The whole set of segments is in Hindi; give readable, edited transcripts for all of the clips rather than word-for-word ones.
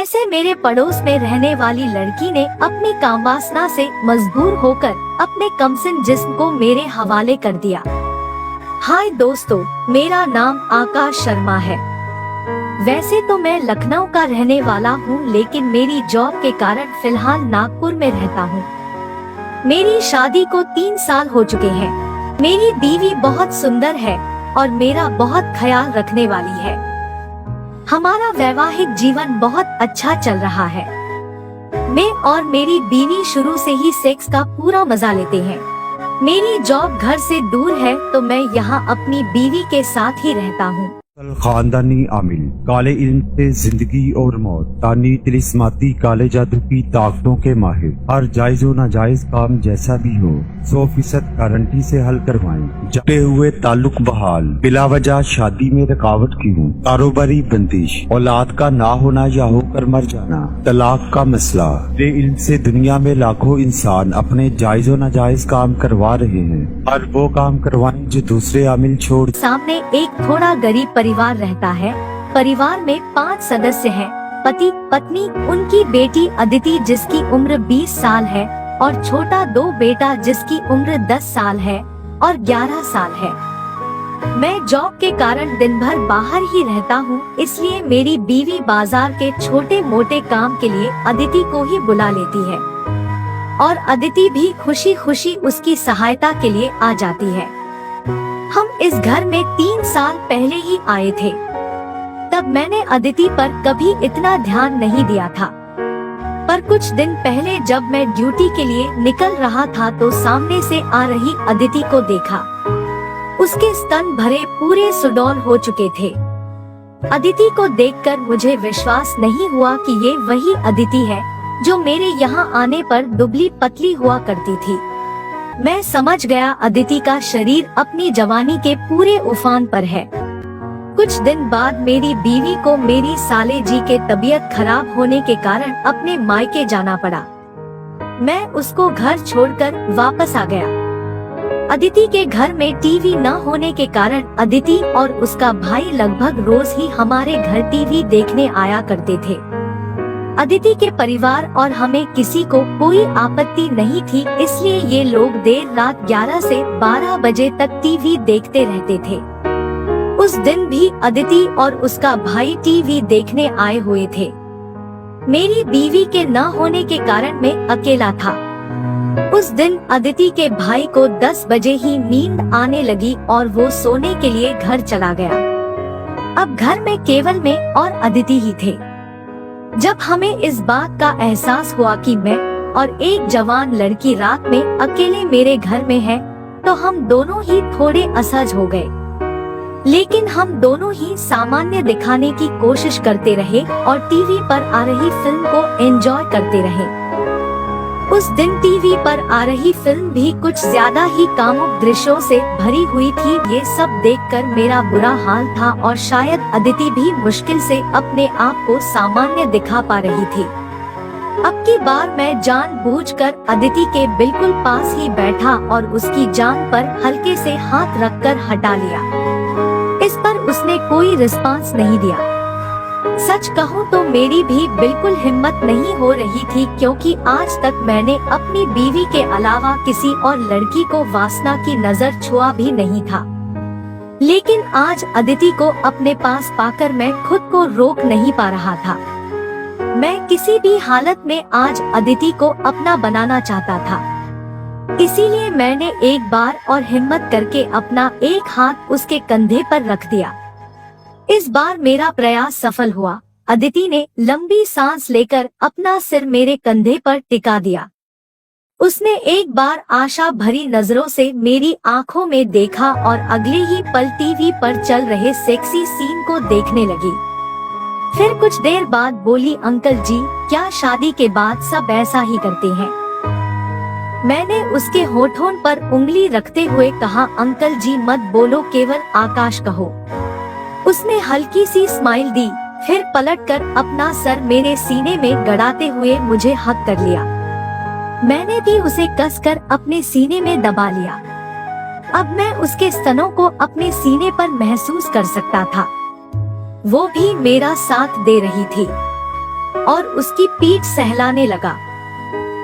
वैसे मेरे पड़ोस में रहने वाली लड़की ने अपनी कामवासना से मजबूर होकर अपने कमसिन जिस्म को मेरे हवाले कर दिया। हाय दोस्तों, मेरा नाम आकाश शर्मा है। वैसे तो मैं लखनऊ का रहने वाला हूँ, लेकिन मेरी जॉब के कारण फिलहाल नागपुर में रहता हूँ। मेरी शादी को 3 साल हो चुके हैं। मेरी बीवी बहुत सुंदर है और मेरा बहुत ख्याल रखने वाली है। हमारा वैवाहिक जीवन बहुत अच्छा चल रहा है। मैं और मेरी बीवी शुरू से ही सेक्स का पूरा मजा लेते हैं। मेरी जॉब घर से दूर है तो मैं यहाँ अपनी बीवी के साथ ही रहता हूँ। खानदानी आमिल, काले इल्म से जिंदगी और मौत, तानी तिलिस्माती काले जादू की ताकतों के माहिर। हर जायज व नाजायज काम जैसा भी हो 100% गारंटी से हल करवाएं। जटे हुए ताल्लुक बहाल, बिला वजह शादी में रुकावट क्यों, कारोबारी बंदिश, औलाद का ना होना या होकर मर जाना, तलाक का मसला। इल्म से दुनिया में लाखों इंसान अपने जायज व नाजायज काम करवा रहे हैं। हर वो काम करवाएं जो दूसरे आमिल छोड़। सामने एक थोड़ा गरीब परिवार रहता है। परिवार में 5 सदस्य हैं। पति, पत्नी, उनकी बेटी अदिति जिसकी उम्र 20 साल है और छोटा 2 बेटा जिसकी उम्र 10 साल है और 11 साल है। मैं जॉब के कारण दिन भर बाहर ही रहता हूँ, इसलिए मेरी बीवी बाजार के छोटे मोटे काम के लिए अदिति को ही बुला लेती है और अदिति भी खुशी खुशी उसकी सहायता के लिए आ जाती है। हम इस घर में 3 साल पहले ही आए थे। तब मैंने अदिति पर कभी इतना ध्यान नहीं दिया था, पर कुछ दिन पहले जब मैं ड्यूटी के लिए निकल रहा था तो सामने से आ रही अदिति को देखा। उसके स्तन भरे पूरे सुडौल हो चुके थे। अदिति को देखकर मुझे विश्वास नहीं हुआ कि ये वही अदिति है जो मेरे यहाँ आने पर दुबली पतली हुआ करती थी। मैं समझ गया अदिति का शरीर अपनी जवानी के पूरे उफान पर है। कुछ दिन बाद मेरी बीवी को मेरी साले जी के तबीयत खराब होने के कारण अपने मायके जाना पड़ा। मैं उसको घर छोड़कर वापस आ गया। अदिति के घर में टीवी न होने के कारण अदिति और उसका भाई लगभग रोज ही हमारे घर टीवी देखने आया करते थे। अदिति के परिवार और हमें किसी को कोई आपत्ति नहीं थी, इसलिए ये लोग देर रात 11 से 12 बजे तक टीवी देखते रहते थे। उस दिन भी अदिति और उसका भाई टीवी देखने आए हुए थे। मेरी बीवी के न होने के कारण मैं अकेला था। उस दिन अदिति के भाई को 10 बजे ही नींद आने लगी और वो सोने के लिए घर चला गया। अब घर में केवल मैं और अदिति ही थे। जब हमें इस बात का एहसास हुआ कि मैं और एक जवान लड़की रात में अकेले मेरे घर में है, तो हम दोनों ही थोड़े असहज हो गए। लेकिन हम दोनों ही सामान्य दिखाने की कोशिश करते रहे और टीवी पर आ रही फिल्म को एंजॉय करते रहे। उस दिन टीवी पर आ रही फिल्म भी कुछ ज्यादा ही कामुक दृश्यों से भरी हुई थी। ये सब देखकर मेरा बुरा हाल था और शायद अदिति भी मुश्किल से अपने आप को सामान्य दिखा पा रही थी। अब की बार मैं जानबूझकर अदिति के बिल्कुल पास ही बैठा और उसकी जांघ पर हल्के से हाथ रखकर हटा लिया। इस पर उसने कोई रिस्पांस नहीं दिया। सच कहूँ तो मेरी भी बिल्कुल हिम्मत नहीं हो रही थी, क्योंकि आज तक मैंने अपनी बीवी के अलावा किसी और लड़की को वासना की नजर छुआ भी नहीं था। लेकिन आज अदिति को अपने पास पाकर मैं खुद को रोक नहीं पा रहा था। मैं किसी भी हालत में आज अदिति को अपना बनाना चाहता था। इसीलिए मैंने एक बार और हिम्मत करके अपना एक हाथ उसके कंधे पर रख दिया। इस बार मेरा प्रयास सफल हुआ। अदिति ने लंबी सांस लेकर अपना सिर मेरे कंधे पर टिका दिया। उसने एक बार आशा भरी नजरों से मेरी आंखों में देखा और अगले ही पल टीवी पर चल रहे सेक्सी सीन को देखने लगी। फिर कुछ देर बाद बोली, अंकल जी, क्या शादी के बाद सब ऐसा ही करते हैं? मैंने उसके होठों पर उंगली रखते हुए कहा, अंकल जी मत बोलो, केवल आकाश कहो। उसने हल्की सी स्माइल दी, फिर पलटकर अपना सर मेरे सीने में गड़ाते हुए मुझे हक कर लिया। मैंने भी उसे कसकर अपने सीने में दबा लिया। अब मैं उसके स्तनों को अपने सीने पर महसूस कर सकता था। वो भी मेरा साथ दे रही थी। और उसकी पीठ सहलाने लगा।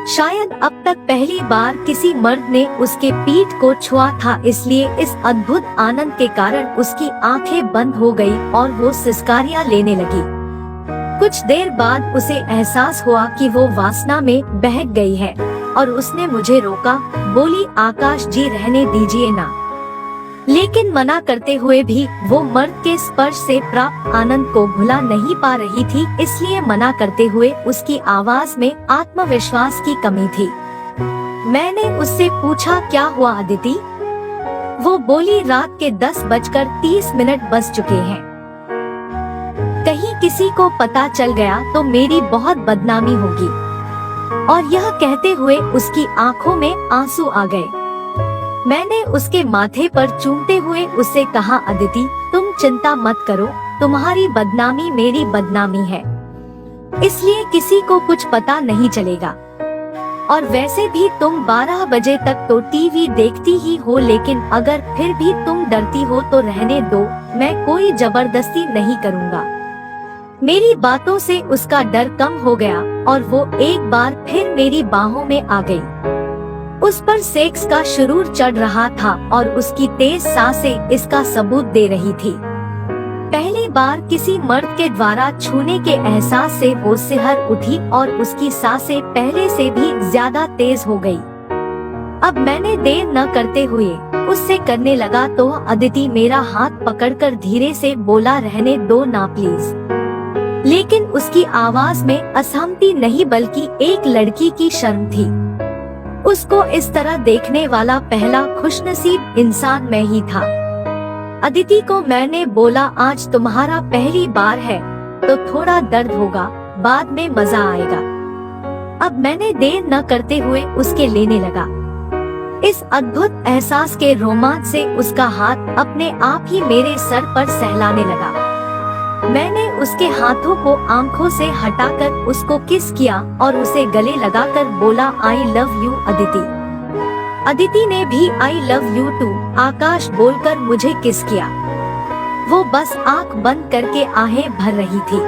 शायद अब तक पहली बार किसी मर्द ने उसके पीठ को छुआ था, इसलिए इस अद्भुत आनंद के कारण उसकी आंखें बंद हो गई और वो सिसकारियां लेने लगी। कुछ देर बाद उसे एहसास हुआ कि वो वासना में बहक गई है और उसने मुझे रोका। बोली, आकाश जी रहने दीजिए ना। लेकिन मना करते हुए भी वो मर्द के स्पर्श से प्राप्त आनंद को भुला नहीं पा रही थी, इसलिए मना करते हुए उसकी आवाज में आत्मविश्वास की कमी थी। मैंने उससे पूछा, क्या हुआ अदिति? वो बोली, रात के 10:30 बज चुके हैं। कहीं किसी को पता चल गया तो मेरी बहुत बदनामी होगी। और यह कहते हुए उसकी आंखों में आंसू आ गए। मैंने उसके माथे पर चूमते हुए उससे कहा, अदिति तुम चिंता मत करो, तुम्हारी बदनामी मेरी बदनामी है, इसलिए किसी को कुछ पता नहीं चलेगा। और वैसे भी तुम 12 बजे तक तो टीवी देखती ही हो, लेकिन अगर फिर भी तुम डरती हो तो रहने दो, मैं कोई जबरदस्ती नहीं करूँगा। मेरी बातों से उसका डर कम हो गया और वो एक बार फिर मेरी बाहों में आ गई। उस पर सेक्स का शुरूर चढ़ रहा था और उसकी तेज सांसें इसका सबूत दे रही थी। पहली बार किसी मर्द के द्वारा छूने के एहसास से वो सिहर उठी और उसकी सांसें पहले से भी ज्यादा तेज हो गई। अब मैंने देर न करते हुए उससे करने लगा तो अदिति मेरा हाथ पकड़कर धीरे से बोला, रहने दो ना प्लीज। लेकिन उसकी आवाज में असहमति नहीं बल्कि एक लड़की की शर्म थी। उसको इस तरह देखने वाला पहला खुशनसीब इंसान मैं ही था। अदिति को मैंने बोला, आज तुम्हारा पहली बार है तो थोड़ा दर्द होगा, बाद में मजा आएगा। अब मैंने देर न करते हुए उसके लेने लगा। इस अद्भुत एहसास के रोमांच से उसका हाथ अपने आप ही मेरे सर पर सहलाने लगा। मैंने उसके हाथों को आंखों से हटाकर उसको किस किया और उसे गले लगाकर बोला, I love you Aditi. Aditi ने भी आई लव यू टू आकाश बोलकर मुझे किस किया। वो बस आंख बंद करके आहें भर रही थी।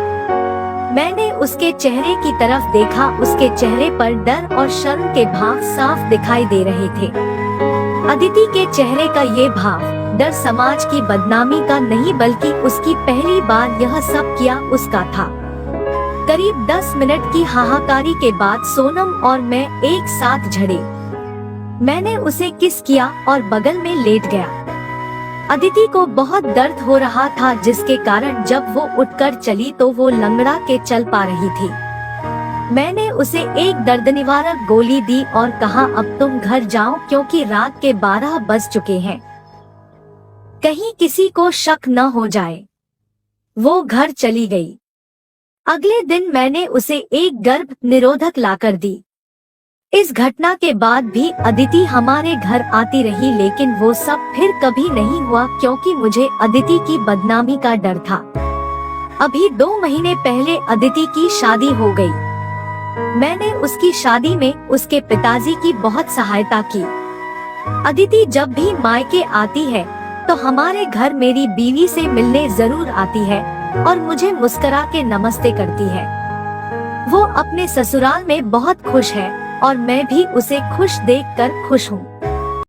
मैंने उसके चेहरे की तरफ देखा, उसके चेहरे पर डर और शर्म के भाव साफ दिखाई दे रहे थे। अदिति के चेहरे का ये भाव डर समाज की बदनामी का नहीं बल्कि उसकी पहली बार यह सब किया उसका था। करीब 10 मिनट की हाहाकारी के बाद सोनम और मैं एक साथ झड़े। मैंने उसे किस किया और बगल में लेट गया। अदिति को बहुत दर्द हो रहा था, जिसके कारण जब वो उठकर चली तो वो लंगड़ा के चल पा रही थी। मैंने उसे एक दर्द निवारक गोली दी और कहा, अब तुम घर जाओ क्योंकि रात के 12 बज चुके हैं, कहीं किसी को शक न हो जाए। वो घर चली गई। अगले दिन मैंने उसे एक गर्भ निरोधक लाकर दी। इस घटना के बाद भी अदिति हमारे घर आती रही, लेकिन वो सब फिर कभी नहीं हुआ क्योंकि मुझे अदिति की बदनामी का डर था। अभी 2 महीने पहले अदिति की शादी हो गई। मैंने उसकी शादी में उसके पिताजी की बहुत सहायता की। अदिति जब भी मायके आती है तो हमारे घर मेरी बीवी से मिलने जरूर आती है और मुझे मुस्कुरा के नमस्ते करती है। वो अपने ससुराल में बहुत खुश है और मैं भी उसे खुश देखकर खुश हूँ।